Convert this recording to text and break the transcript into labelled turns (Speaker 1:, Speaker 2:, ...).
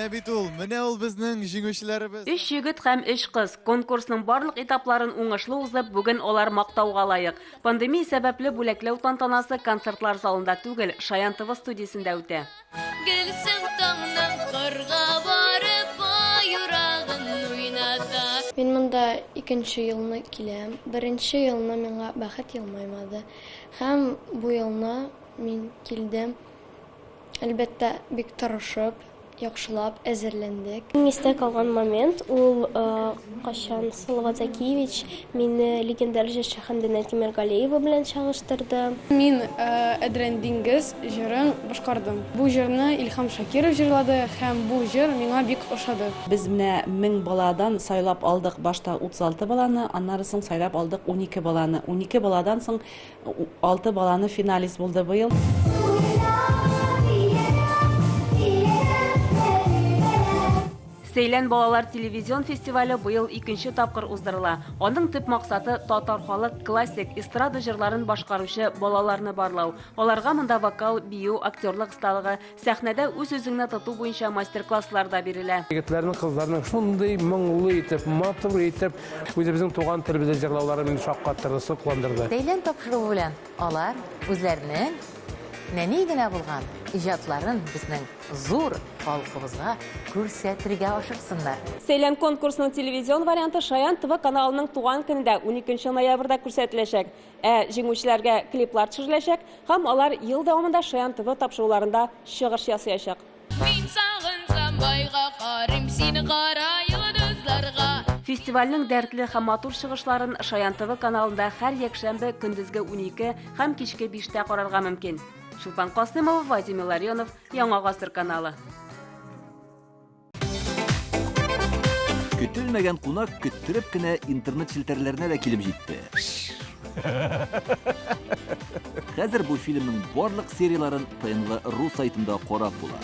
Speaker 1: Менә ул безнең җиңүчеләребез.
Speaker 2: 3 егет һәм 3 кыз конкурсның барлык этапларын уңышлы узып, бүген алар мактауга лаек. Пандемия сәбәпле бүләкләү тантанасы концертлар залында түгел, Шаян ТВ студиясендә үтә.
Speaker 3: Мин монда икенче елны киләм. Беренче елны миңа бәхет елмаймады. Һәм бу елны мин килдем. Әлбәттә, бик тырышып, яхшылап әзерләндек. Истә калган момент ул кашан Салават Закиевич мине легендар җырчы Хәмдинә Тимергалиева белән чагыштырды.
Speaker 4: Мин Әдрән диңгез җырын башкардым. Бу җырны Илһам Шакиров җырлады һәм бу җыр миңа бик ошады.
Speaker 5: Без менә 1000 баладан сайлап алдык башта 36 баланы, аннары соң сайлап алдык 12 баланы. 12 баладан соң 6 баланы финалист булды быел.
Speaker 2: Сейлән балалар телевизион фестивале быел 2нче тапкыр уздырыла. Аның төп максаты татар халык классик эстрада җырларын башкаручы балаларны барлау. Аларга монда вокал, бию, актерлык сталыгы, сәхнәдә үз-үзеңне тоту буенча мастер-класслар да бирелә.
Speaker 6: Егетләрнең, кызларның шундый моңлы итеп, матур итеп, үзебезнең туган телебездә җырлаулары мине шаккаттырды, сокландырды.
Speaker 7: Сейлән тапшыруы белән алар үзләренең нәни генә булган иҗатларын безнең зур халкыбызга күрсәтергә ашыксыннар.
Speaker 2: Сейлән конкурсының телевизион варианты Шаян ТВ каналының туган көнендә 12 ноябрьдә күрсәтеләчәк. Җиңүчеләргә клиплар төшереләчәк һәм алар ел дәвамында Шаян ТВ тапшыруларында чыгыш ясаячак. Фестивальнең дәртле һәм матур чыгышларын Шаян ТВ каналында һәр якшәмбе көндезге 12 һәм кичке 5-тә карарга мөмкин. Шулпан Касымова, Вадим Ларионов, Яңа гасыр каналы.
Speaker 8: Көтелмәгән кунак көттереп кенә интернет челтәрләренә дә килеп җитте. Хәзер бу фильмның барлык серияларын ТНВ.ру сайтында карап була.